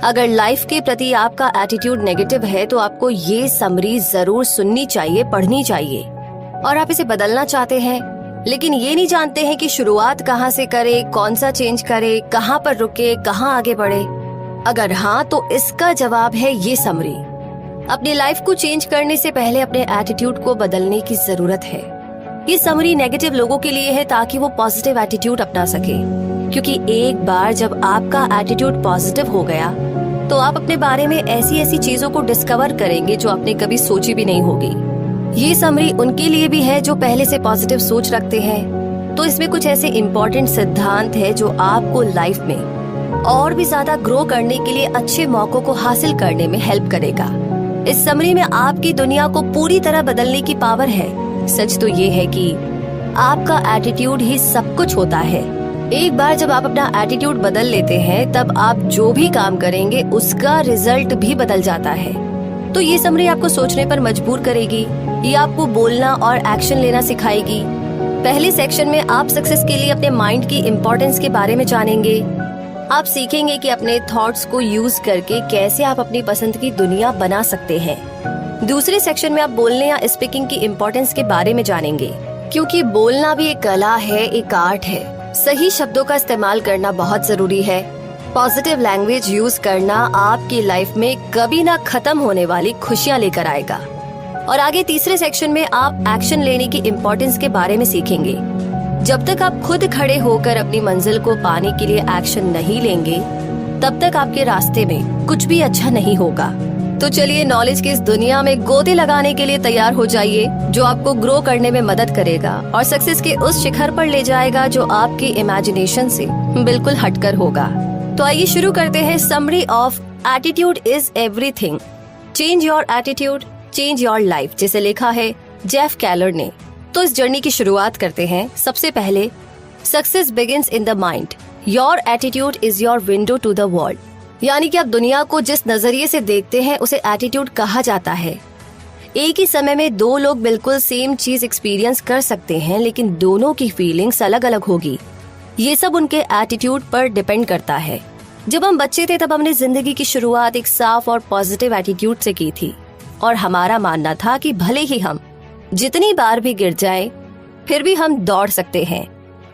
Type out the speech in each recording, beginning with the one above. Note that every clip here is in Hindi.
अगर लाइफ के प्रति आपका एटीट्यूड नेगेटिव है तो आपको ये समरी जरूर सुननी चाहिए, पढ़नी चाहिए। और आप इसे बदलना चाहते हैं लेकिन ये नहीं जानते हैं कि शुरुआत कहाँ से करे, कौन सा चेंज करे, कहाँ पर रुके, कहाँ आगे बढ़े। अगर हाँ तो इसका जवाब है ये समरी। अपनी लाइफ को चेंज करने से पहले अपने एटीट्यूड को बदलने की जरूरत है। ये समरी नेगेटिव लोगों के लिए है ताकि वो पॉजिटिव एटीट्यूड अपना सके, क्योंकि एक बार जब आपका एटीट्यूड पॉजिटिव हो गया तो आप अपने बारे में ऐसी ऐसी चीजों को डिस्कवर करेंगे जो आपने कभी सोची भी नहीं होगी। ये समरी उनके लिए भी है जो पहले से पॉजिटिव सोच रखते हैं। तो इसमें कुछ ऐसे इम्पोर्टेंट सिद्धांत है जो आपको लाइफ में और भी ज्यादा ग्रो करने के लिए अच्छे मौकों को हासिल करने में हेल्प करेगा। इस समरी में आपकी दुनिया को पूरी तरह बदलने की पावर है। सच तो ये है कि आपका एटीट्यूड ही सब कुछ होता है। एक बार जब आप अपना एटीट्यूड बदल लेते हैं तब आप जो भी काम करेंगे उसका रिजल्ट भी बदल जाता है। तो ये समरी आपको सोचने पर मजबूर करेगी, ये आपको बोलना और एक्शन लेना सिखाएगी। पहले सेक्शन में आप सक्सेस के लिए अपने माइंड की इम्पोर्टेंस के बारे में जानेंगे। आप सीखेंगे कि अपने थॉट्स को यूज करके कैसे आप अपनी पसंद की दुनिया बना सकते हैं। दूसरे सेक्शन में आप बोलने या स्पीकिंग की इम्पोर्टेंस के बारे में जानेंगे, क्योंकि बोलना भी एक कला है, एक आर्ट है। सही शब्दों का इस्तेमाल करना बहुत जरूरी है। पॉजिटिव लैंग्वेज यूज करना आपकी लाइफ में कभी ना खत्म होने वाली खुशियाँ लेकर आएगा। और आगे तीसरे सेक्शन में आप एक्शन लेने की इम्पोर्टेंस के बारे में सीखेंगे। जब तक आप खुद खड़े होकर अपनी मंजिल को पाने के लिए एक्शन नहीं लेंगे तब तक आपके रास्ते में कुछ भी अच्छा नहीं होगा। तो चलिए नॉलेज की इस दुनिया में गोते लगाने के लिए तैयार हो जाइए, जो आपको ग्रो करने में मदद करेगा और सक्सेस के उस शिखर पर ले जाएगा जो आपकी इमेजिनेशन से बिल्कुल हटकर होगा। तो आइए शुरू करते हैं। Summary of attitude is everything, change your attitude, change your life, जिसे लिखा है जेफ केलर ने। तो इस जर्नी की शुरुआत करते हैं। सबसे पहले, success begins in the mind, your attitude is your window to the world. यानी कि आप दुनिया को जिस नजरिए से देखते हैं उसे एटीट्यूड कहा जाता है। एक ही समय में दो लोग बिल्कुल सेम चीज एक्सपीरियंस कर सकते हैं लेकिन दोनों की फीलिंग्स अलग अलग होगी। ये सब उनके एटीट्यूड पर डिपेंड करता है। जब हम बच्चे थे तब हमने जिंदगी की शुरुआत एक साफ और पॉजिटिव एटीट्यूड से की थी और हमारा मानना था कि भले ही हम जितनी बार भी गिर जाएं, फिर भी हम दौड़ सकते हैं,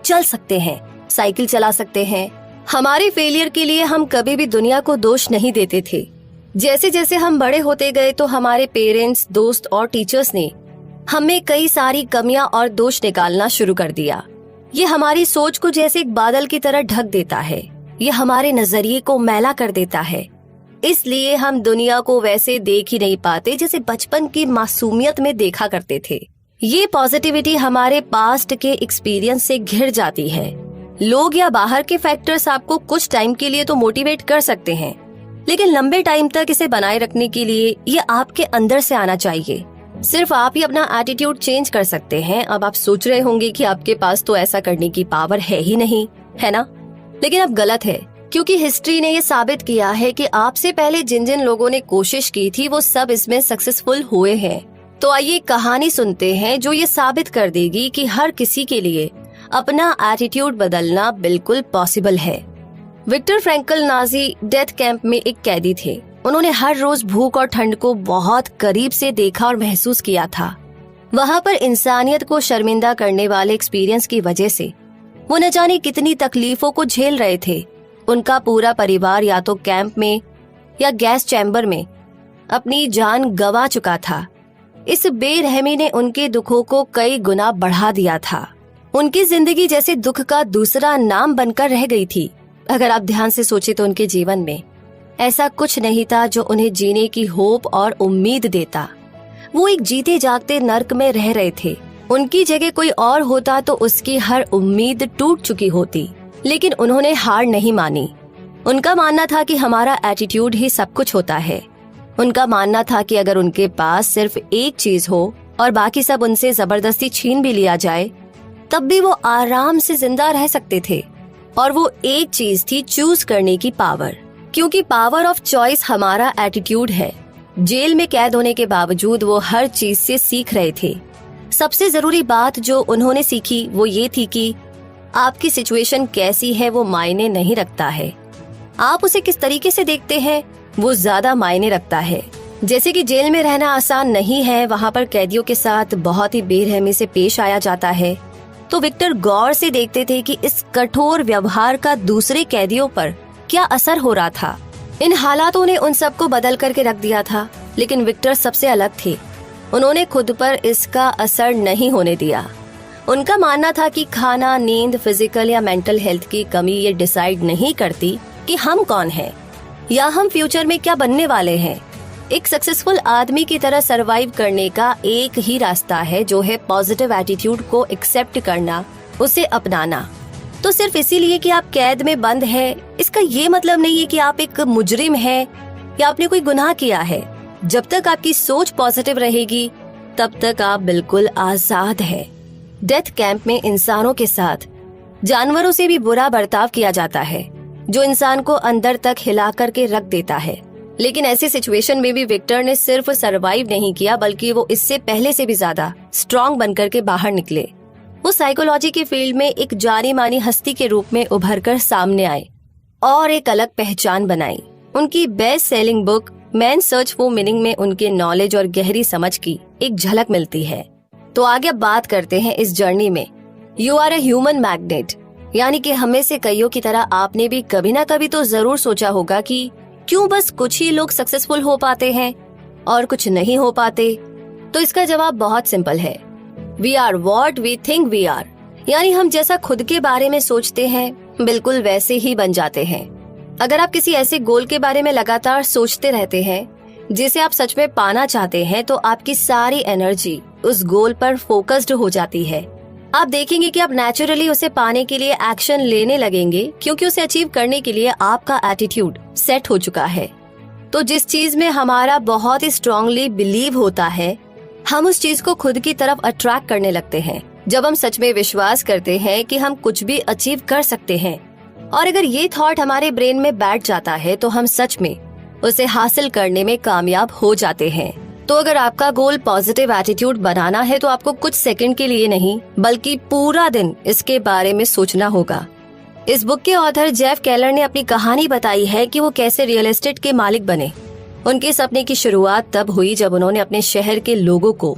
चल सकते हैं, साइकिल चला सकते हैं। हमारे फेलियर के लिए हम कभी भी दुनिया को दोष नहीं देते थे। जैसे जैसे हम बड़े होते गए तो हमारे पेरेंट्स, दोस्त और टीचर्स ने हमें कई सारी कमियां और दोष निकालना शुरू कर दिया। ये हमारी सोच को जैसे एक बादल की तरह ढक देता है, ये हमारे नजरिए को मैला कर देता है। इसलिए हम दुनिया को वैसे देख ही नहीं पाते जैसे बचपन की मासूमियत में देखा करते थे। ये पॉजिटिविटी हमारे पास्ट के एक्सपीरियंस से घिर जाती है। लोग या बाहर के फैक्टर्स आपको कुछ टाइम के लिए तो मोटिवेट कर सकते हैं, लेकिन लंबे टाइम तक इसे बनाए रखने के लिए ये आपके अंदर से आना चाहिए। सिर्फ आप ही अपना एटीट्यूड चेंज कर सकते हैं। अब आप सोच रहे होंगे कि आपके पास तो ऐसा करने की पावर है ही नहीं, है ना? लेकिन अब गलत है, क्योंकि हिस्ट्री ने ये साबित किया है कि आपसे पहले जिन जिन लोगों ने कोशिश की थी वो सब इसमें सक्सेसफुल हुए हैं। तो आइए कहानी सुनते हैं जो ये साबित कर देगी कि हर किसी के लिए अपना एटीट्यूड बदलना बिल्कुल पॉसिबल है। Victor Frankl Nazi death camp में एक कैदी थे। उन्होंने हर रोज भूख और ठंड को बहुत करीब से देखा और महसूस किया था। वहाँ पर इंसानियत को शर्मिंदा करने वाले एक्सपीरियंस की वजह से वो न जाने कितनी तकलीफों को झेल रहे थे। उनका पूरा परिवार या तो कैंप में या गैस चैम्बर में अपनी जान गंवा चुका था। इस बेरहमी ने उनके दुखों को कई गुना बढ़ा दिया था। उनकी जिंदगी जैसे दुख का दूसरा नाम बनकर रह गई थी। अगर आप ध्यान से सोचे तो उनके जीवन में ऐसा कुछ नहीं था जो उन्हें जीने की होप और उम्मीद देता। वो एक जीते जागते नर्क में रह रहे थे। उनकी जगह कोई और होता तो उसकी हर उम्मीद टूट चुकी होती, लेकिन उन्होंने हार नहीं मानी। उनका मानना था कि हमारा एटीट्यूड ही सब कुछ होता है। उनका मानना था कि अगर उनके पास सिर्फ एक चीज हो और बाकी सब उनसे जबरदस्ती छीन भी लिया जाए तब भी वो आराम से जिंदा रह सकते थे। और वो एक चीज थी चूज करने की पावर, क्योंकि पावर ऑफ चॉइस हमारा एटीट्यूड है। जेल में कैद होने के बावजूद वो हर चीज से सीख रहे थे। सबसे जरूरी बात जो उन्होंने सीखी वो ये थी कि आपकी सिचुएशन कैसी है वो मायने नहीं रखता है, आप उसे किस तरीके से देखते हैं वो ज्यादा मायने रखता है। जैसे कि जेल में रहना आसान नहीं है, वहाँ पर कैदियों के साथ बहुत ही बेरहमी से पेश आया जाता है। तो विक्टर गौर से देखते थे कि इस कठोर व्यवहार का दूसरे कैदियों पर क्या असर हो रहा था। इन हालातों ने उन सबको बदल करके रख दिया था, लेकिन विक्टर सबसे अलग थे। उन्होंने खुद पर इसका असर नहीं होने दिया। उनका मानना था कि खाना, नींद, फिजिकल या मेंटल हेल्थ की कमी ये डिसाइड नहीं करती कि हम कौन हैं या हम फ्यूचर में क्या बनने वाले हैं। एक सक्सेसफुल आदमी की तरह सरवाइव करने का एक ही रास्ता है, जो है पॉजिटिव एटीट्यूड को एक्सेप्ट करना, उसे अपनाना। तो सिर्फ इसीलिए कि आप कैद में बंद है, इसका ये मतलब नहीं है कि आप एक मुजरिम हैं या आपने कोई गुनाह किया है। जब तक आपकी सोच पॉजिटिव रहेगी तब तक आप बिल्कुल आजाद है। डेथ कैंप में इंसानों के साथ जानवरों से भी बुरा बर्ताव किया जाता है, जो इंसान को अंदर तक हिला करके रख देता है। लेकिन ऐसी सिचुएशन में भी विक्टर ने सिर्फ सरवाइव नहीं किया, बल्कि वो इससे पहले से भी ज्यादा स्ट्रॉन्ग बनकर के बाहर निकले। वो साइकोलॉजी के फील्ड में एक जानी मानी हस्ती के रूप में उभर कर सामने आए और एक अलग पहचान बनाई। उनकी best selling book man search for meaning में उनके नॉलेज और गहरी समझ की एक झलक मिलती है। तो आगे बात करते हैं इस जर्नी में you are a human magnet, यानी कि हमें से कईयों की तरह आपने भी कभी ना कभी तो जरूर सोचा होगा कि क्यों बस कुछ ही लोग सक्सेसफुल हो पाते हैं और कुछ नहीं हो पाते। तो इसका जवाब बहुत सिंपल है, we are what we think we are, यानी हम जैसा खुद के बारे में सोचते हैं बिल्कुल वैसे ही बन जाते हैं। अगर आप किसी ऐसे गोल के बारे में लगातार सोचते रहते हैं जिसे आप सच में पाना चाहते हैं, तो आपकी सारी एनर्जी उस गोल पर फोकस्ड हो जाती है। आप देखेंगे कि आप नेचुरली उसे पाने के लिए एक्शन लेने लगेंगे, क्योंकि उसे अचीव करने के लिए आपका एटीट्यूड सेट हो चुका है। तो जिस चीज में हमारा बहुत ही स्ट्रांगली बिलीव होता है, हम उस चीज को खुद की तरफ अट्रैक्ट करने लगते हैं। जब हम सच में विश्वास करते हैं कि हम कुछ भी अचीव कर सकते हैं, और अगर ये थॉट हमारे ब्रेन में बैठ जाता है, तो हम सच में उसे हासिल करने में कामयाब हो जाते हैं। तो अगर आपका गोल पॉजिटिव एटीट्यूड बनाना है, तो आपको कुछ सेकंड के लिए नहीं बल्कि पूरा दिन इसके बारे में सोचना होगा। इस बुक के ऑथर जेफ केलर ने अपनी कहानी बताई है कि वो कैसे रियल एस्टेट के मालिक बने। उनके सपने की शुरुआत तब हुई जब उन्होंने अपने शहर के लोगों को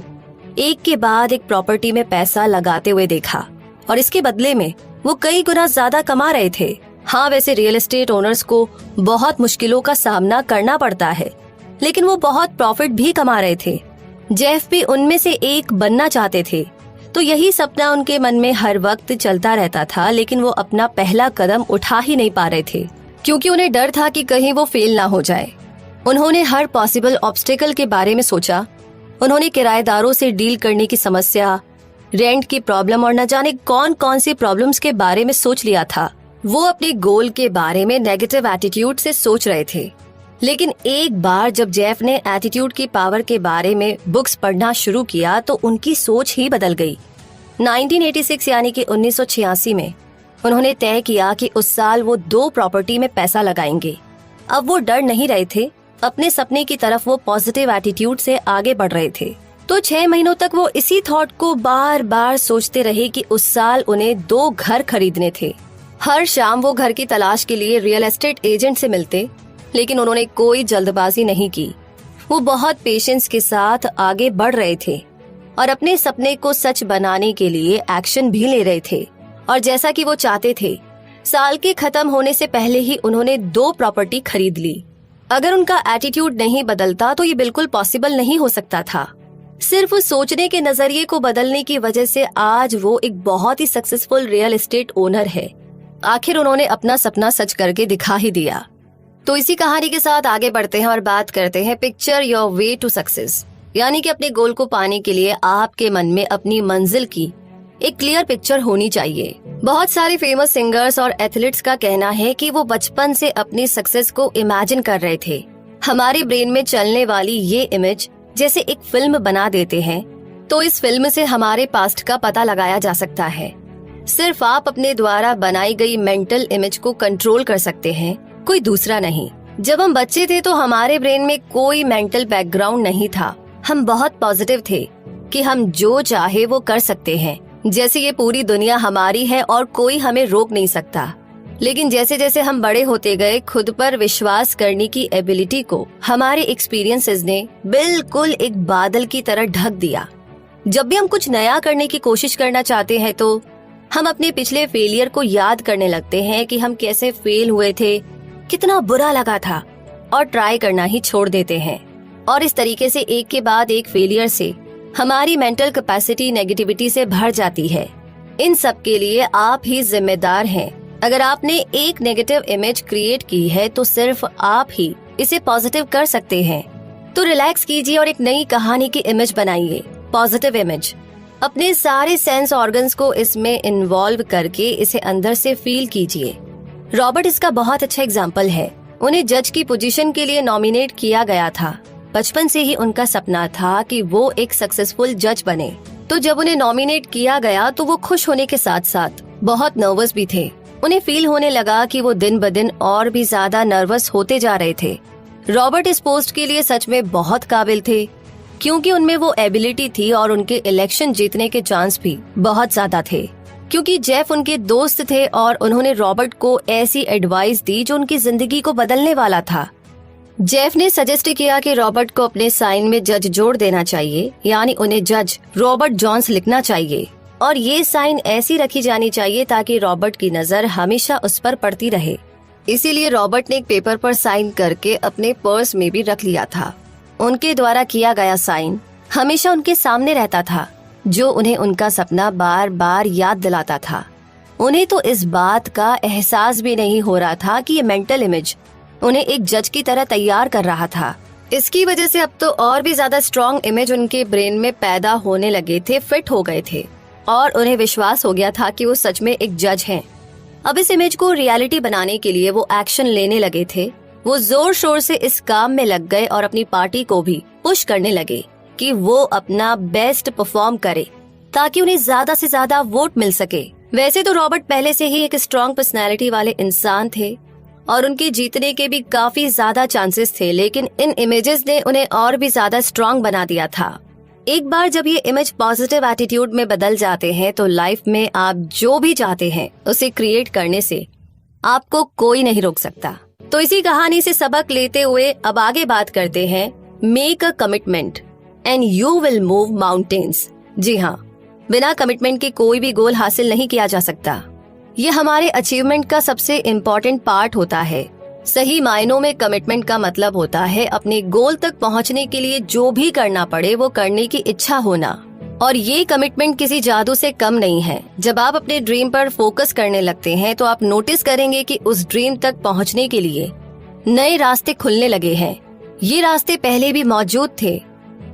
एक के बाद एक प्रॉपर्टी में पैसा लगाते हुए देखा, और इसके बदले में वो कई गुना ज्यादा कमा रहे थे। हाँ, वैसे रियल एस्टेट ओनर्स को बहुत मुश्किलों का सामना करना पड़ता है, लेकिन वो बहुत प्रॉफिट भी कमा रहे थे। जेफ भी उनमें से एक बनना चाहते थे। तो यही सपना उनके मन में हर वक्त चलता रहता था, लेकिन वो अपना पहला कदम उठा ही नहीं पा रहे थे, क्योंकि उन्हें डर था कि कहीं वो फेल ना हो जाए। उन्होंने हर पॉसिबल ऑब्स्टेकल के बारे में सोचा। उन्होंने किराएदारों से डील करने की समस्या, रेंट की प्रॉब्लम और न जाने कौन कौन सी प्रॉब्लम्स के बारे में सोच लिया था। वो अपने गोल के बारे में नेगेटिव एटीट्यूड से सोच रहे थे। लेकिन एक बार जब जेफ ने एटीट्यूड की पावर के बारे में बुक्स पढ़ना शुरू किया, तो उनकी सोच ही बदल गई। 1986 यानी कि 1986 में उन्होंने तय किया कि उस साल वो 2 प्रॉपर्टी में पैसा लगाएंगे। अब वो डर नहीं रहे थे, अपने सपने की तरफ वो पॉजिटिव एटीट्यूड से आगे बढ़ रहे थे। तो 6 महीनों तक वो इसी थॉट को बार बार सोचते रहे कि उस साल उन्हें 2 घर खरीदने थे। हर शाम वो घर की तलाश के लिए रियल एस्टेट एजेंट से मिलते, लेकिन उन्होंने कोई जल्दबाजी नहीं की। वो बहुत पेशेंस के साथ आगे बढ़ रहे थे और अपने सपने को सच बनाने के लिए एक्शन भी ले रहे थे। और जैसा कि वो चाहते थे, साल के खत्म होने से पहले ही उन्होंने 2 प्रॉपर्टी खरीद ली। अगर उनका एटीट्यूड नहीं बदलता तो ये बिल्कुल पॉसिबल नहीं हो सकता था। सिर्फ सोचने के नजरिए को बदलने की वजह से आज वो एक बहुत ही सक्सेसफुल रियल एस्टेट ओनर है। आखिर उन्होंने अपना सपना सच करके दिखा ही दिया। तो इसी कहानी के साथ आगे बढ़ते हैं और बात करते हैं picture your way to success, यानी कि अपने गोल को पाने के लिए आपके मन में अपनी मंजिल की एक क्लियर पिक्चर होनी चाहिए। बहुत सारे फेमस सिंगर्स और एथलीट्स का कहना है कि वो बचपन से अपनी सक्सेस को इमेजिन कर रहे थे। हमारे ब्रेन में चलने वाली ये इमेज जैसे एक फिल्म बना देते हैं, तो इस फिल्म से हमारे पास्ट का पता लगाया जा सकता है। सिर्फ आप अपने द्वारा बनाई गई मेंटल इमेज को कंट्रोल कर सकते हैं, कोई दूसरा नहीं। जब हम बच्चे थे तो हमारे ब्रेन में कोई मेंटल बैकग्राउंड नहीं था। हम बहुत पॉजिटिव थे कि हम जो चाहे वो कर सकते हैं, जैसे ये पूरी दुनिया हमारी है और कोई हमें रोक नहीं सकता। लेकिन जैसे जैसे हम बड़े होते गए, खुद पर विश्वास करने की एबिलिटी को हमारे एक्सपीरियंसेस ने बिल्कुल एक बादल की तरह ढक दिया। जब भी हम कुछ नया करने की कोशिश करना चाहते हैं तो हम अपने पिछले फेलियर को याद करने लगते हैं कि हम कैसे फेल हुए थे, कितना बुरा लगा था, और ट्राई करना ही छोड़ देते हैं। और इस तरीके से एक के बाद एक फेलियर से हमारी मेंटल कैपेसिटी नेगेटिविटी से भर जाती है। इन सब के लिए आप ही जिम्मेदार हैं। अगर आपने एक नेगेटिव इमेज क्रिएट की है तो सिर्फ आप ही इसे पॉजिटिव कर सकते हैं। तो रिलैक्स कीजिए और एक नई कहानी की इमेज बनाइए, पॉजिटिव इमेज। अपने सारे सेंस ऑर्गन्स को इसमें इन्वॉल्व करके इसे अंदर से फील कीजिए। रॉबर्ट इसका बहुत अच्छा एग्जाम्पल है। उन्हें जज की पोजीशन के लिए नॉमिनेट किया गया था। बचपन से ही उनका सपना था कि वो एक सक्सेसफुल जज बने। तो जब उन्हें नॉमिनेट किया गया तो वो खुश होने के साथ साथ बहुत नर्वस भी थे। उन्हें फील होने लगा कि वो दिन ब दिन और भी ज्यादा नर्वस होते जा रहे थे। रॉबर्ट इस पोस्ट के लिए सच में बहुत काबिल थे, क्योंकि उनमें वो एबिलिटी थी और उनके इलेक्शन जीतने के चांस भी बहुत ज्यादा थे। क्योंकि जेफ उनके दोस्त थे और उन्होंने रॉबर्ट को ऐसी एडवाइस दी जो उनकी जिंदगी को बदलने वाला था। जेफ ने सजेस्ट किया कि रॉबर्ट को अपने साइन में जज जोड़ देना चाहिए, यानी उन्हें जज रॉबर्ट जॉन्स लिखना चाहिए और ये साइन ऐसी रखी जानी चाहिए ताकि रॉबर्ट की नजर हमेशा उस पर पड़ती रहे। इसीलिए रॉबर्ट ने एक पेपर पर साइन करके अपने पर्स में भी रख लिया था। उनके द्वारा किया गया साइन हमेशा उनके सामने रहता था, जो उन्हें उनका सपना बार बार याद दिलाता था। उन्हें तो इस बात का एहसास भी नहीं हो रहा था कि ये मेंटल इमेज उन्हें एक जज की तरह तैयार कर रहा था। इसकी वजह से अब तो और भी ज्यादा स्ट्रॉन्ग इमेज उनके ब्रेन में पैदा होने लगे थे, फिट हो गए थे और उन्हें विश्वास हो गया था कि वो सच में एक जज हैं। अब इस इमेज को रियलिटी बनाने के लिए वो एक्शन लेने लगे थे। वो जोर शोर से इस काम में लग गए और अपनी पार्टी को भी पुश करने लगे कि वो अपना बेस्ट परफॉर्म करे ताकि उन्हें ज्यादा से ज्यादा वोट मिल सके। वैसे तो रॉबर्ट पहले से ही एक स्ट्रॉन्ग पर्सनैलिटी वाले इंसान थे और उनके जीतने के भी काफी ज्यादा चांसेस थे, लेकिन इन इमेजेस ने उन्हें और भी ज्यादा स्ट्रॉन्ग बना दिया था। एक बार जब ये इमेज पॉजिटिव एटीट्यूड में बदल जाते हैं तो लाइफ में आप जो भी चाहते हैं उसे क्रिएट करने से आपको कोई नहीं रोक सकता। तो इसी कहानी से सबक लेते हुए अब आगे बात करते हैं make a commitment and you will move mountains. जी हाँ, बिना कमिटमेंट के कोई भी गोल हासिल नहीं किया जा सकता। ये हमारे अचीवमेंट का सबसे इम्पोर्टेंट पार्ट होता है। सही मायनों में कमिटमेंट का मतलब होता है अपने गोल तक पहुंचने के लिए जो भी करना पड़े वो करने की इच्छा होना। और ये कमिटमेंट किसी जादू से कम नहीं है। जब आप अपने ड्रीम पर फोकस करने लगते हैं तो आप नोटिस करेंगे कि उस ड्रीम तक पहुंचने के लिए नए रास्ते खुलने लगे हैं। ये रास्ते पहले भी मौजूद थे,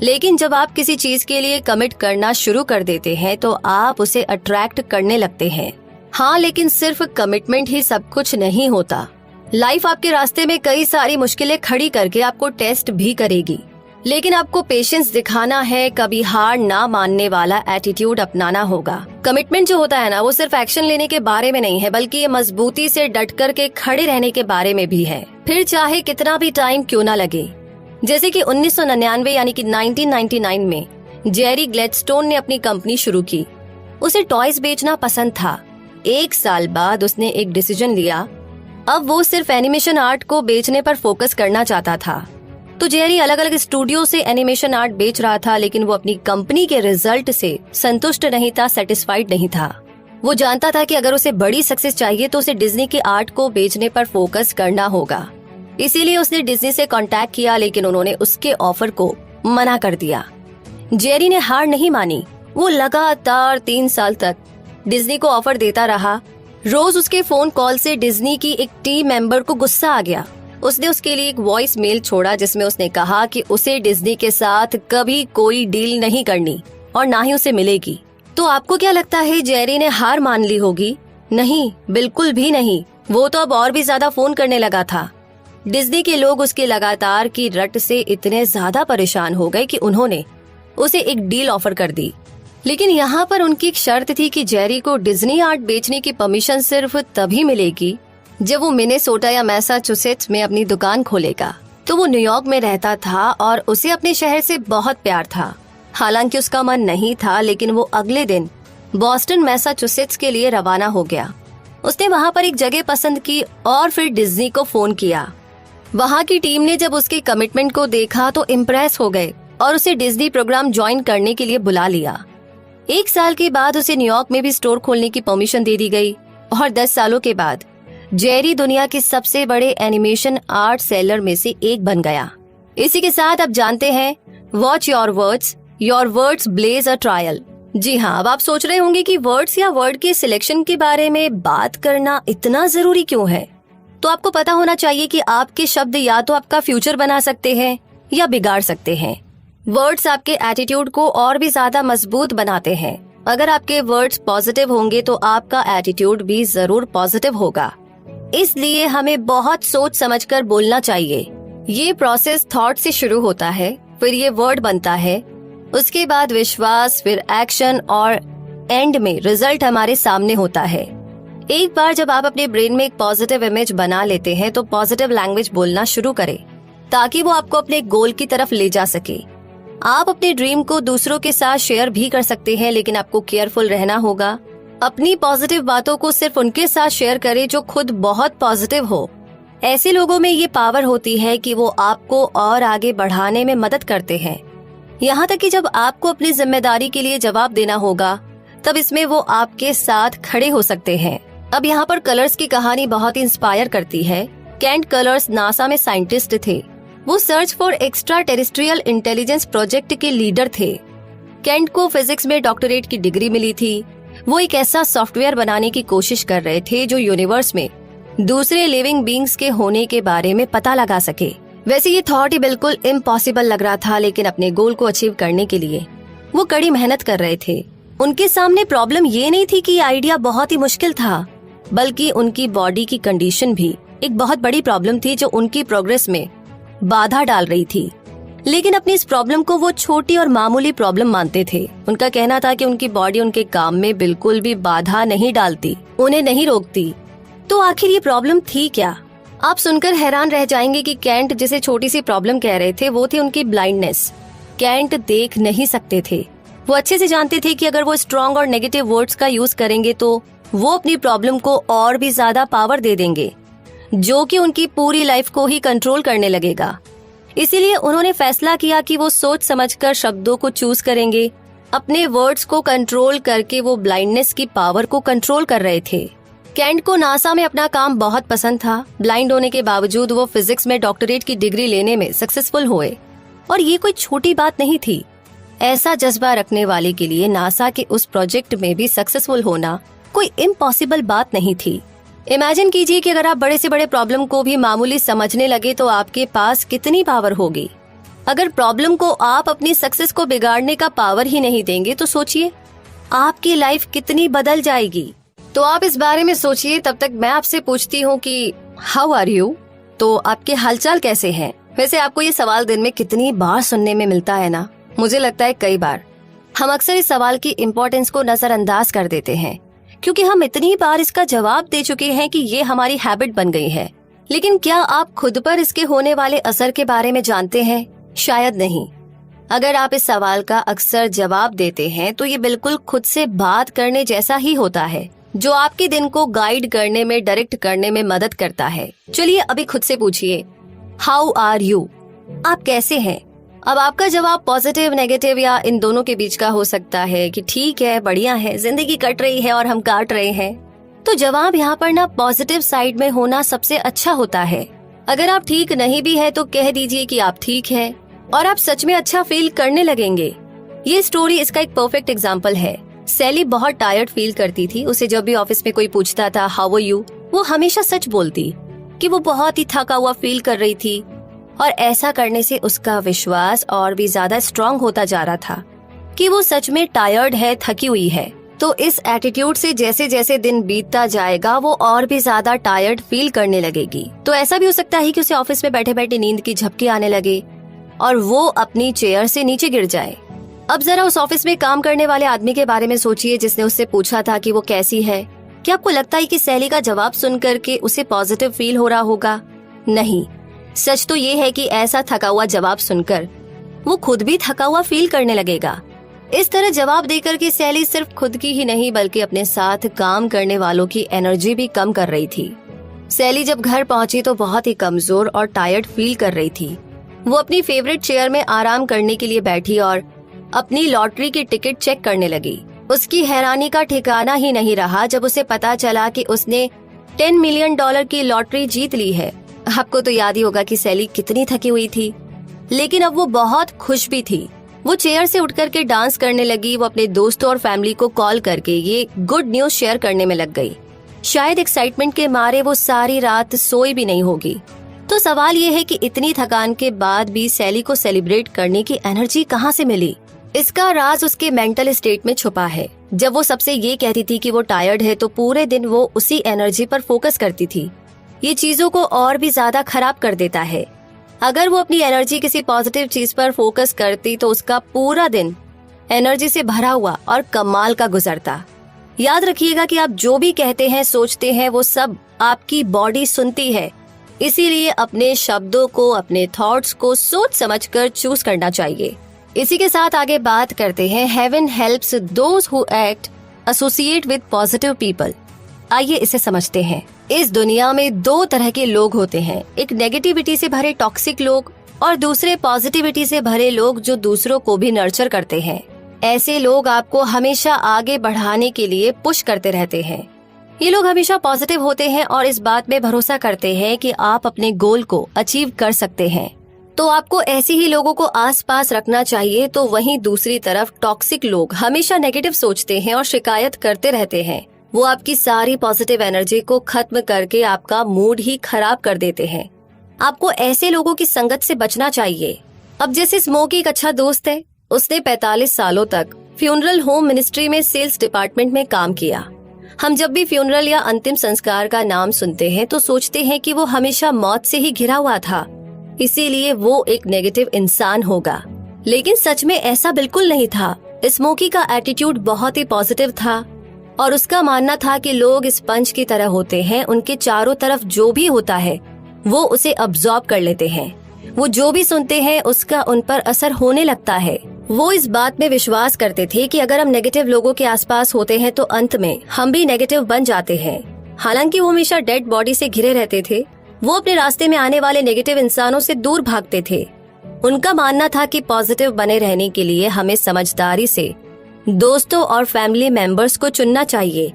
लेकिन जब आप किसी चीज के लिए कमिट करना शुरू कर देते हैं तो आप उसे अट्रैक्ट करने लगते हैं। हाँ, लेकिन सिर्फ कमिटमेंट ही सब कुछ नहीं होता। लाइफ आपके रास्ते में कई सारी मुश्किलें खड़ी करके आपको टेस्ट भी करेगी, लेकिन आपको पेशेंस दिखाना है, कभी हार ना मानने वाला एटीट्यूड अपनाना होगा। कमिटमेंट जो होता है ना, वो सिर्फ एक्शन लेने के बारे में नहीं है, बल्कि ये मजबूती से डट कर के खड़े रहने के बारे में भी है, फिर चाहे कितना भी टाइम क्यों ना लगे। जैसे कि 1999 यानी कि 1999 में जेरी ग्लेडस्टोन ने अपनी कंपनी शुरू की। उसे टॉयज बेचना पसंद था। 1 साल बाद उसने एक डिसीजन लिया, अब वो सिर्फ एनिमेशन आर्ट को बेचने पर फोकस करना चाहता था। तो जेरी अलग अलग स्टूडियो से एनिमेशन आर्ट बेच रहा था, लेकिन वो अपनी कंपनी के रिजल्ट से संतुष्ट नहीं था, सेटिस्फाइड नहीं था। वो जानता था कि अगर उसे बड़ी सक्सेस चाहिए तो उसे डिज्नी के आर्ट को बेचने पर फोकस करना होगा। इसीलिए उसने डिज्नी से कांटेक्ट किया, लेकिन उन्होंने उसके ऑफर को मना कर दिया। जेरी ने हार नहीं मानी। वो लगातार 3 साल तक डिज्नी को ऑफर देता रहा। रोज उसके फोन कॉल से डिज्नी की एक टीम मेंबर को गुस्सा आ गया। उसने उसके लिए एक वॉइस मेल छोड़ा जिसमें उसने कहा कि उसे डिज्नी के साथ कभी कोई डील नहीं करनी और ना ही उसे मिलेगी। तो आपको क्या लगता है, जेरी ने हार मान ली होगी? नहीं, बिल्कुल भी नहीं। वो तो अब और भी ज्यादा फोन करने लगा था। डिज्नी के लोग उसके लगातार की रट से इतने ज्यादा परेशान हो गए कि उन्होंने उसे एक डील ऑफर कर दी। लेकिन यहाँ पर उनकी एक शर्त थी कि जेरी को डिज्नी आर्ट बेचने की परमिशन सिर्फ तभी मिलेगी जब वो मिनेसोटा या मैसाचुसेट्स में अपनी दुकान खोलेगा। तो वो न्यूयॉर्क में रहता था और उसे अपने शहर से बहुत प्यार था। हालांकि उसका मन नहीं था, लेकिन वो अगले दिन बॉस्टन मैसाचुसेट्स के लिए रवाना हो गया। उसने वहाँ पर एक जगह पसंद की और फिर डिज्नी को फोन किया। वहाँ की टीम ने जब उसके कमिटमेंट को देखा तो इम्प्रेस हो गए और उसे डिज्नी प्रोग्राम ज्वाइन करने के लिए बुला लिया। 1 साल के बाद उसे न्यूयॉर्क में भी स्टोर खोलने की परमिशन दे दी गई और 10 सालों के बाद जेरी दुनिया के सबसे बड़े एनिमेशन आर्ट सेलर में से एक बन गया। इसी के साथ अब जानते हैं watch your words blaze a trial. जी हाँ, अब आप सोच रहे होंगे कि वर्ड्स या वर्ड के सिलेक्शन के बारे में बात करना इतना जरूरी क्यों है। तो आपको पता होना चाहिए कि आपके शब्द या तो आपका फ्यूचर बना सकते हैं या बिगाड़ सकते हैं। वर्ड्स आपके एटीट्यूड को और भी ज्यादा मजबूत बनाते हैं। अगर आपके वर्ड्स पॉजिटिव होंगे तो आपका एटीट्यूड भी जरूर पॉजिटिव होगा। इसलिए हमें बहुत सोच समझकर बोलना चाहिए। ये प्रोसेस थॉट से शुरू होता है, फिर ये वर्ड बनता है, उसके बाद विश्वास, फिर एक्शन और एंड में रिजल्ट हमारे सामने होता है। एक बार जब आप अपने ब्रेन में एक पॉजिटिव इमेज बना लेते हैं तो पॉजिटिव लैंग्वेज बोलना शुरू करें ताकि वो आपको अपने गोल की तरफ ले जा सके। आप अपने ड्रीम को दूसरों के साथ शेयर भी कर सकते हैं, लेकिन आपको केयरफुल रहना होगा। अपनी पॉजिटिव बातों को सिर्फ उनके साथ शेयर करें जो खुद बहुत पॉजिटिव हो। ऐसे लोगों में ये पावर होती है कि वो आपको और आगे बढ़ाने में मदद करते हैं। यहाँ तक कि जब आपको अपनी जिम्मेदारी के लिए जवाब देना होगा तब इसमें वो आपके साथ खड़े हो सकते हैं। अब यहाँ पर कलर्स की कहानी बहुत ही इंस्पायर करती है। केंट कलर्स नासा में साइंटिस्ट थे। वो search for extra terrestrial intelligence project के लीडर थे। केंट को फिजिक्स में डॉक्टरेट की डिग्री मिली थी। वो एक ऐसा सॉफ्टवेयर बनाने की कोशिश कर रहे थे जो यूनिवर्स में दूसरे लिविंग बींग्स के होने के बारे में पता लगा सके। वैसे ये थॉट ही बिल्कुल इम्पॉसिबल लग रहा था, लेकिन अपने गोल को अचीव करने के लिए वो कड़ी मेहनत कर रहे थे। उनके सामने प्रॉब्लम ये नहीं थी कि आइडिया बहुत ही मुश्किल था, बल्कि उनकी बॉडी की कंडीशन भी एक बहुत बड़ी प्रॉब्लम थी जो उनकी प्रोग्रेस में बाधा डाल रही थी। लेकिन अपनी इस प्रॉब्लम को वो छोटी और मामूली प्रॉब्लम मानते थे। उनका कहना था कि उनकी बॉडी उनके काम में बिल्कुल भी बाधा नहीं डालती, उन्हें नहीं रोकती। तो आखिर ये प्रॉब्लम थी क्या? आप सुनकर हैरान रह जाएंगे कि केंट जिसे छोटी सी प्रॉब्लम कह रहे थे वो थी उनकी ब्लाइंडनेस। केंट देख नहीं सकते थे। वो अच्छे से जानते थे कि अगर वो स्ट्रॉन्ग और नेगेटिव वर्ड्स का यूज करेंगे तो वो अपनी प्रॉब्लम को और भी ज्यादा पावर दे देंगे, जो कि उनकी पूरी लाइफ को ही कंट्रोल करने लगेगा। इसीलिए उन्होंने फैसला किया कि वो सोच समझकर शब्दों को चूज करेंगे। अपने वर्ड्स को कंट्रोल करके वो ब्लाइंडनेस की पावर को कंट्रोल कर रहे थे। केंट को नासा में अपना काम बहुत पसंद था। ब्लाइंड होने के बावजूद वो फिजिक्स में डॉक्टरेट की डिग्री लेने में सक्सेसफुल हुए और ये कोई छोटी बात नहीं थी। ऐसा जज्बा रखने वाले के लिए नासा के उस प्रोजेक्ट में भी सक्सेसफुल होना कोई इम्पॉसिबल बात नहीं थी। इमेजिन कीजिए कि अगर आप बड़े से बड़े प्रॉब्लम को भी मामूली समझने लगे तो आपके पास कितनी पावर होगी। अगर प्रॉब्लम को आप अपनी सक्सेस को बिगाड़ने का पावर ही नहीं देंगे तो सोचिए आपकी लाइफ कितनी बदल जाएगी। तो आप इस बारे में सोचिए। तब तक मैं आपसे पूछती हूँ कि हाउ आर यू? तो आपके हालचाल कैसे हैं? वैसे आपको ये सवाल दिन में कितनी बार सुनने में मिलता है ना? मुझे लगता है कई बार। हम अक्सर इस सवाल की इम्पोर्टेंस को नजरअंदाज कर देते हैं क्योंकि हम इतनी बार इसका जवाब दे चुके हैं कि ये हमारी हैबिट बन गई है। लेकिन क्या आप खुद पर इसके होने वाले असर के बारे में जानते हैं? शायद नहीं। अगर आप इस सवाल का अक्सर जवाब देते हैं तो ये बिल्कुल खुद से बात करने जैसा ही होता है, जो आपके दिन को गाइड करने में, डायरेक्ट करने में मदद करता है। चलिए अभी खुद से पूछिए, हाउ आर यू? आप कैसे हैं? अब आपका जवाब पॉजिटिव, नेगेटिव या इन दोनों के बीच का हो सकता है कि ठीक है, बढ़िया है, जिंदगी कट रही है और हम काट रहे हैं। तो जवाब यहाँ पर ना पॉजिटिव साइड में होना सबसे अच्छा होता है। अगर आप ठीक नहीं भी है तो कह दीजिए कि आप ठीक हैं और आप सच में अच्छा फील करने लगेंगे। ये स्टोरी इसका एक परफेक्ट एग्जाम्पल है। सैली बहुत टायर्ड फील करती थी। उसे जब भी ऑफिस में कोई पूछता था हाउ आर यू, वो हमेशा सच बोलती कि वो बहुत ही थका हुआ फील कर रही थी और ऐसा करने से उसका विश्वास और भी ज्यादा स्ट्रांग होता जा रहा था कि वो सच में टायर्ड है, थकी हुई है। तो इस एटीट्यूड से जैसे जैसे दिन बीतता जाएगा वो और भी ज्यादा टायर्ड फील करने लगेगी। तो ऐसा भी हो सकता है कि उसे ऑफिस में बैठे बैठे नींद की झपकी आने लगे और वो अपनी चेयर से नीचे गिर जाए। अब जरा उस ऑफिस में काम करने वाले आदमी के बारे में सोचिए जिसने उससे पूछा था कि वो कैसी है। क्या आपको लगता है कि सैली का जवाब सुनकर के उसे पॉजिटिव फील हो रहा होगा? नहीं। सच तो ये है कि ऐसा थका हुआ जवाब सुनकर वो खुद भी थका हुआ फील करने लगेगा इस तरह जवाब देकर के सैली सिर्फ खुद की ही नहीं बल्कि अपने साथ काम करने वालों की एनर्जी भी कम कर रही थी। सैली जब घर पहुंची तो बहुत ही कमजोर और टायर्ड फील कर रही थी। वो अपनी फेवरेट चेयर में आराम करने के लिए बैठी और अपनी लॉटरी की टिकट चेक करने लगी। उसकी हैरानी का ठिकाना ही नहीं रहा जब उसे पता चला कि उसने $10 मिलियन की लॉटरी जीत ली है। आपको तो याद ही होगा कि सैली कितनी थकी हुई थी, लेकिन अब वो बहुत खुश भी थी। वो चेयर से उठ करके डांस करने लगी। वो अपने दोस्तों और फैमिली को कॉल करके ये गुड न्यूज शेयर करने में लग गई। शायद एक्साइटमेंट के मारे वो सारी रात सोई भी नहीं होगी। तो सवाल ये है कि इतनी थकान के बाद भी सैली को सेलिब्रेट करने की एनर्जी कहाँ से मिली? इसका राज उसके मेंटल स्टेट में छुपा है। जब वो सबसे ये कहती थी कि वो टायर्ड है तो पूरे दिन वो उसी एनर्जी पर फोकस करती थी। ये चीजों को और भी ज्यादा खराब कर देता है। अगर वो अपनी एनर्जी किसी पॉजिटिव चीज पर फोकस करती तो उसका पूरा दिन एनर्जी से भरा हुआ और कमाल का गुजरता। याद रखिएगा कि आप जो भी कहते हैं सोचते हैं वो सब आपकी बॉडी सुनती है। इसीलिए अपने शब्दों को, अपने थॉट्स को सोच समझकर चूज करना चाहिए। इसी के साथ आगे बात करते हैं heaven helps those who act associate with positive people. आइए इसे समझते हैं। इस दुनिया में दो तरह के लोग होते हैं, एक नेगेटिविटी से भरे टॉक्सिक लोग और दूसरे पॉजिटिविटी से भरे लोग जो दूसरों को भी नर्चर करते हैं। ऐसे लोग आपको हमेशा आगे बढ़ाने के लिए पुश करते रहते हैं। ये लोग हमेशा पॉजिटिव होते हैं और इस बात में भरोसा करते हैं कि आप अपने गोल को अचीव कर सकते हैं। तो आपको ऐसे ही लोगों को आसपास रखना चाहिए। तो वहीं दूसरी तरफ टॉक्सिक लोग हमेशा नेगेटिव सोचते हैं और शिकायत करते रहते हैं। वो आपकी सारी पॉजिटिव एनर्जी को खत्म करके आपका मूड ही खराब कर देते हैं। आपको ऐसे लोगों की संगत से बचना चाहिए। अब जैसे स्मोकी एक अच्छा दोस्त है, उसने 45 सालों तक फ्यूनरल होम मिनिस्ट्री में सेल्स डिपार्टमेंट में काम किया। हम जब भी फ्यूनरल या अंतिम संस्कार का नाम सुनते हैं तो सोचते हैं कि वो हमेशा मौत से ही घिरा हुआ था, इसीलिए वो एक नेगेटिव इंसान होगा। लेकिन सच में ऐसा बिल्कुल नहीं था। स्मोकी का एटीट्यूड बहुत ही पॉजिटिव था और उसका मानना था कि लोग स्पंज की तरह होते हैं। उनके चारों तरफ जो भी होता है वो उसे अब्सॉर्ब कर लेते हैं। वो जो भी सुनते हैं उसका उन पर असर होने लगता है। वो इस बात में विश्वास करते थे कि अगर हम नेगेटिव लोगों के आसपास होते हैं तो अंत में हम भी नेगेटिव बन जाते हैं। हालांकि वो हमेशा डेड बॉडी से घिरे रहते थे। वो अपने रास्ते में आने वाले नेगेटिव इंसानों से दूर भागते थे। उनका मानना था कि पॉजिटिव बने रहने के लिए हमें समझदारी से दोस्तों और फैमिली मेंबर्स को चुनना चाहिए,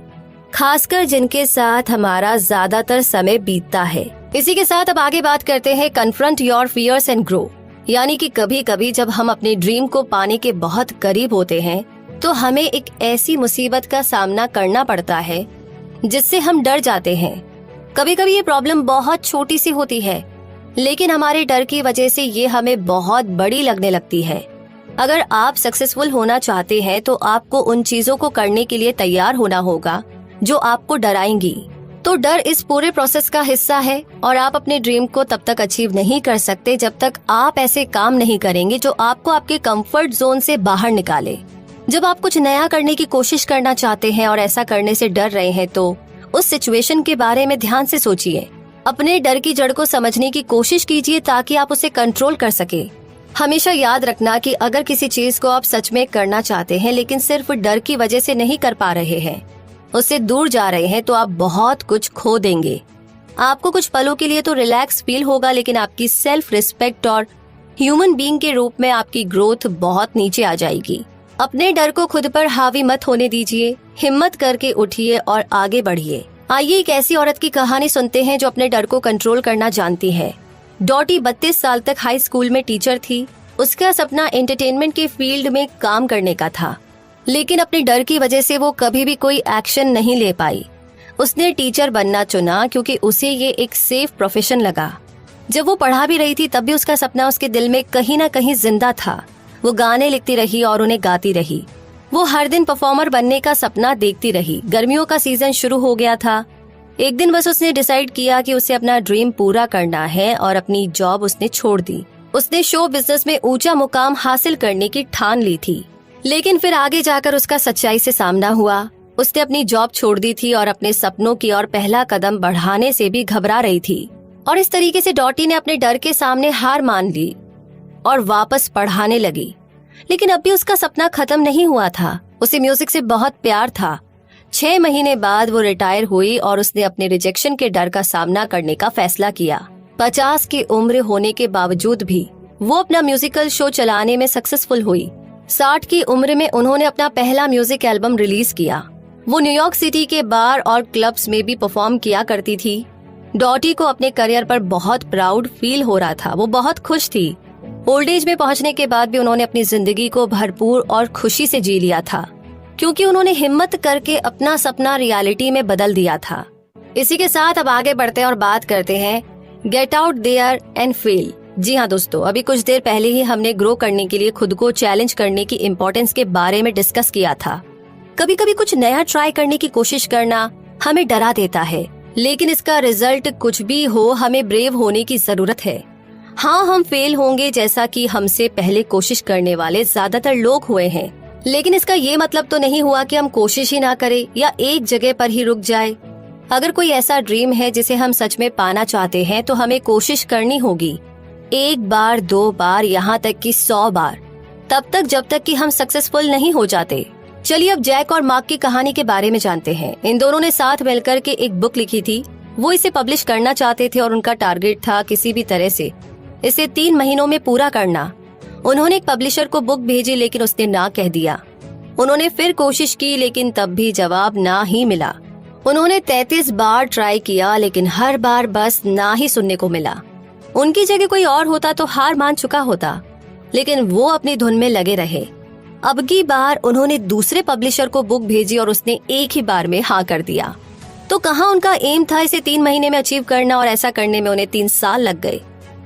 खासकर जिनके साथ हमारा ज्यादातर समय बीतता है। इसी के साथ अब आगे बात करते हैं confront your fears and grow. यानी कि कभी कभी जब हम अपने ड्रीम को पाने के बहुत करीब होते हैं तो हमें एक ऐसी मुसीबत का सामना करना पड़ता है जिससे हम डर जाते हैं। कभी कभी ये प्रॉब्लम बहुत छोटी सी होती है, लेकिन हमारे डर की वजह से ये हमें बहुत बड़ी लगने लगती है। अगर आप सक्सेसफुल होना चाहते हैं तो आपको उन चीजों को करने के लिए तैयार होना होगा जो आपको डराएंगी। तो डर इस पूरे प्रोसेस का हिस्सा है और आप अपने ड्रीम को तब तक अचीव नहीं कर सकते जब तक आप ऐसे काम नहीं करेंगे जो आपको आपके कंफर्ट जोन से बाहर निकाले। जब आप कुछ नया करने की कोशिश करना चाहते हैं और ऐसा करने से डर रहे हैं तो उस सिचुएशन के बारे में ध्यान से सोचिए। अपने डर की जड़ को समझने की कोशिश कीजिए ताकि आप उसे कंट्रोल कर सके। हमेशा याद रखना कि अगर किसी चीज को आप सच में करना चाहते हैं लेकिन सिर्फ डर की वजह से नहीं कर पा रहे हैं, उससे दूर जा रहे हैं, तो आप बहुत कुछ खो देंगे। आपको कुछ पलों के लिए तो रिलैक्स फील होगा, लेकिन आपकी सेल्फ रिस्पेक्ट और ह्यूमन बीइंग के रूप में आपकी ग्रोथ बहुत नीचे आ जाएगी। अपने डर को खुद पर हावी मत होने दीजिए, हिम्मत करके उठिए और आगे बढ़िए। आइए एक ऐसी औरत की कहानी सुनते हैं जो अपने डर को कंट्रोल करना जानती है। डॉटी 32 साल तक हाई स्कूल में टीचर थी। उसका सपना एंटरटेनमेंट के फील्ड में काम करने का था, लेकिन अपने डर की वजह से वो कभी भी कोई एक्शन नहीं ले पाई। उसने टीचर बनना चुना क्योंकि उसे ये एक सेफ प्रोफेशन लगा। जब वो पढ़ा भी रही थी तब भी उसका सपना उसके दिल में कहीं ना कहीं जिंदा था। वो गाने लिखती रही और उन्हें गाती रही। वो हर दिन परफॉर्मर बनने का सपना देखती रही। गर्मियों का सीजन शुरू हो गया था। एक दिन बस उसने डिसाइड किया कि उसे अपना ड्रीम पूरा करना है और अपनी जॉब उसने छोड़ दी। उसने शो बिजनेस में ऊंचा मुकाम हासिल करने की ठान ली थी, लेकिन फिर आगे जाकर उसका सच्चाई से सामना हुआ। उसने अपनी जॉब छोड़ दी थी और अपने सपनों की ओर पहला कदम बढ़ाने से भी घबरा रही थी। और इस तरीके से डॉटी ने अपने डर के सामने हार मान ली और वापस पढ़ाने लगी। लेकिन अब भी उसका सपना खत्म नहीं हुआ था। उसे म्यूजिक से बहुत प्यार था। 6 महीने बाद वो रिटायर हुई और उसने अपने रिजेक्शन के डर का सामना करने का फैसला किया। 50 की उम्र होने के बावजूद भी वो अपना म्यूजिकल शो चलाने में सक्सेसफुल हुई। 60 की उम्र में उन्होंने अपना पहला म्यूजिक एल्बम रिलीज किया। वो न्यूयॉर्क सिटी के बार और क्लब्स में भी परफॉर्म किया करती थी। डॉटी को अपने करियर पर बहुत प्राउड फील हो रहा था। वो बहुत खुश थी। ओल्ड एज में पहुंचने के बाद भी उन्होंने अपनी जिंदगी को भरपूर और खुशी से जी लिया था, क्योंकि उन्होंने हिम्मत करके अपना सपना रियलिटी में बदल दिया था। इसी के साथ अब आगे बढ़ते हैं और बात करते हैं get out there and fail. जी हाँ दोस्तों, अभी कुछ देर पहले ही हमने ग्रो करने के लिए खुद को चैलेंज करने की इम्पोर्टेंस के बारे में डिस्कस किया था। कभी कभी कुछ नया ट्राई करने की कोशिश करना हमें डरा देता है, लेकिन इसका रिजल्ट कुछ भी हो, हमें ब्रेव होने की जरूरत है। हाँ, हम फेल होंगे, जैसा कि हमसे पहले कोशिश करने वाले ज्यादातर लोग हुए हैं, लेकिन इसका ये मतलब तो नहीं हुआ कि हम कोशिश ही ना करें या एक जगह पर ही रुक जाए। अगर कोई ऐसा ड्रीम है जिसे हम सच में पाना चाहते हैं तो हमें कोशिश करनी होगी, 1 बार 2 बार यहाँ तक कि 100 बार, तब तक जब तक कि हम सक्सेसफुल नहीं हो जाते। चलिए अब जैक और मार्क की कहानी के बारे में जानते हैं। इन दोनों ने साथ मिलकर के एक बुक लिखी थी। वो इसे पब्लिश करना चाहते थे और उनका टारगेट था किसी भी तरह से इसे 3 महीनों में पूरा करना। उन्होंने एक पब्लिशर को बुक भेजी, लेकिन उसने ना कह दिया। उन्होंने फिर कोशिश की, लेकिन तब भी जवाब ना ही मिला। उन्होंने 33 बार ट्राई किया, लेकिन हर बार बस ना ही सुनने को मिला। उनकी जगह कोई और होता तो हार मान चुका होता, लेकिन वो अपनी धुन में लगे रहे। अब की बार उन्होंने दूसरे पब्लिशर को बुक भेजी और उसने एक ही बार में हाँ कर दिया। तो कहाँ उनका एम था इसे 3 महीने में अचीव करना, और ऐसा करने में उन्हें 3 साल लग गए।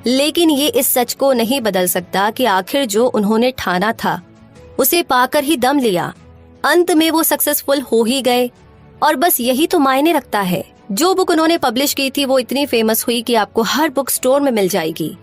लेकिन ये इस सच को नहीं बदल सकता कि आखिर जो उन्होंने ठाना था उसे पाकर ही दम लिया। अंत में वो सक्सेसफुल हो ही गए, और बस यही तो मायने रखता है। जो बुक उन्होंने पब्लिश की थी वो इतनी फेमस हुई कि आपको हर बुक स्टोर में मिल जाएगी।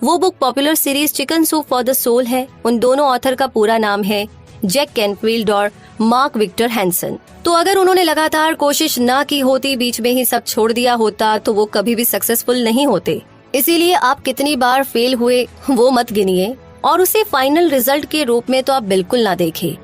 वो book popular series chicken soup for the soul है। उन दोनों ऑथर का पूरा नाम है जैक कैनफील्ड और मार्क विक्टर हैंसन। तो अगर उन्होंने लगातार कोशिश ना की होती, बीच में ही सब छोड़ दिया होता, तो वो कभी भी सक्सेसफुल नहीं होते। इसीलिए आप कितनी बार फेल हुए वो मत गिनिए, और उसे फाइनल रिजल्ट के रूप में तो आप बिल्कुल ना देखें।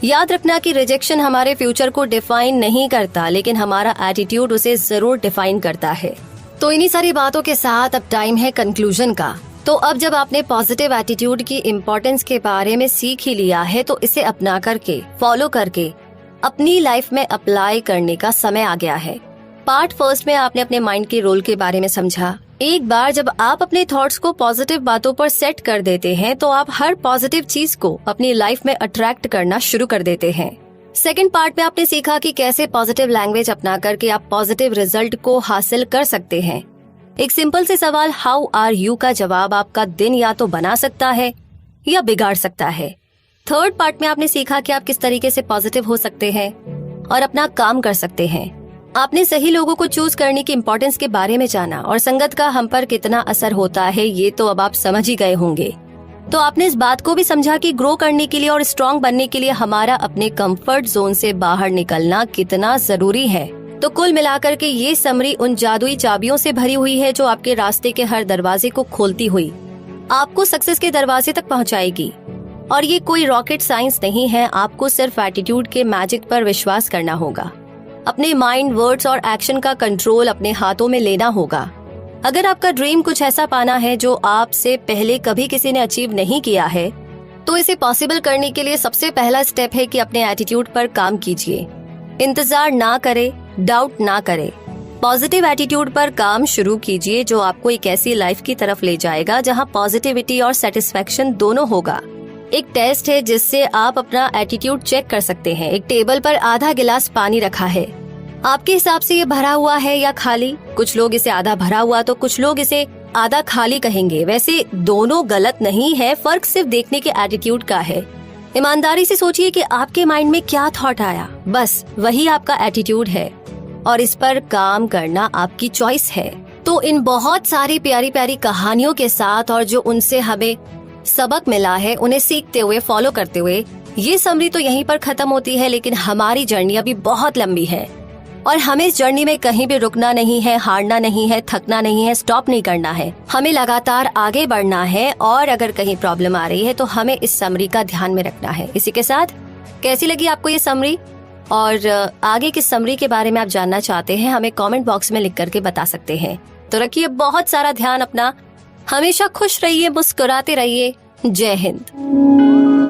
याद रखना कि रिजेक्शन हमारे फ्यूचर को डिफाइन नहीं करता, लेकिन हमारा एटीट्यूड उसे जरूर डिफाइन करता है। तो इन्हीं सारी बातों के साथ अब टाइम है कंक्लूजन का। तो अब जब आपने पॉजिटिव एटीट्यूड की इम्पोर्टेंस के बारे में सीख ही लिया है, तो इसे अपना करके, फॉलो करके अपनी लाइफ में अप्लाई करने का समय आ गया है। पार्ट फर्स्ट में आपने अपने माइंड के रोल के बारे में समझा। एक बार जब आप अपने थॉट्स को पॉजिटिव बातों पर सेट कर देते हैं, तो आप हर पॉजिटिव चीज को अपनी लाइफ में अट्रैक्ट करना शुरू कर देते हैं। सेकंड पार्ट में आपने सीखा कि कैसे पॉजिटिव लैंग्वेज अपना करके आप पॉजिटिव रिजल्ट को हासिल कर सकते हैं। एक सिंपल से सवाल हाउ आर यू का जवाब आपका दिन या तो बना सकता है या बिगाड़ सकता है। थर्ड पार्ट में आपने सीखा कि आप किस तरीके से पॉजिटिव हो सकते हैं और अपना काम कर सकते हैं। आपने सही लोगों को चूज करने की इम्पोर्टेंस के बारे में जाना, और संगत का हम पर कितना असर होता है ये तो अब आप समझ ही गए होंगे। तो आपने इस बात को भी समझा कि ग्रो करने के लिए और स्ट्रॉन्ग बनने के लिए हमारा अपने कंफर्ट जोन से बाहर निकलना कितना जरूरी है। तो कुल मिलाकर के ये समरी उन जादुई चाबियों से भरी हुई है जो आपके रास्ते के हर दरवाजे को खोलती हुई आपको सक्सेस के दरवाजे तक पहुंचाएगी। और ये कोई रॉकेट साइंस नहीं है, आपको सिर्फ एटीट्यूड के मैजिक पर विश्वास करना होगा। अपने माइंड, वर्ड्स और एक्शन का कंट्रोल अपने हाथों में लेना होगा। अगर आपका ड्रीम कुछ ऐसा पाना है जो आपसे पहले कभी किसी ने अचीव नहीं किया है, तो इसे पॉसिबल करने के लिए सबसे पहला स्टेप है कि अपने एटीट्यूड पर काम कीजिए। इंतजार ना करे, डाउट ना करे, पॉजिटिव एटीट्यूड पर काम शुरू कीजिए जो आपको एक ऐसी लाइफ की तरफ ले जाएगा जहां पॉजिटिविटी और सेटिस्फेक्शन दोनों होगा। एक टेस्ट है जिससे आप अपना एटीट्यूड चेक कर सकते हैं। एक टेबल पर आधा गिलास पानी रखा है, आपके हिसाब से ये भरा हुआ है या खाली? कुछ लोग इसे आधा भरा हुआ तो कुछ लोग इसे आधा खाली कहेंगे। वैसे दोनों गलत नहीं है, फर्क सिर्फ देखने के एटीट्यूड का है। ईमानदारी से सोचिए कि आपके माइंड में क्या थॉट आया, बस वही आपका एटीट्यूड है और इस पर काम करना आपकी चॉइस है। तो इन बहुत सारी प्यारी प्यारी कहानियों के साथ और जो उनसे हमें सबक मिला है, उन्हें सीखते हुए, फॉलो करते हुए, ये समरी तो यहीं पर खत्म होती है, लेकिन हमारी जर्नी अभी बहुत लंबी है। और हमें इस जर्नी में कहीं भी रुकना नहीं है, हारना नहीं है, थकना नहीं है, स्टॉप नहीं करना है। हमें लगातार आगे बढ़ना है और अगर कहीं प्रॉब्लम आ रही है तो हमें इस समरी का ध्यान में रखना है। इसी के साथ कैसी लगी आपको ये समरी और आगे की समरी के बारे में आप जानना चाहते हैं, हमें कमेंट बॉक्स में लिख करके बता सकते हैं। तो रखिए बहुत सारा ध्यान अपना, हमेशा खुश रहिए, मुस्कुराते रहिए। जय हिंद।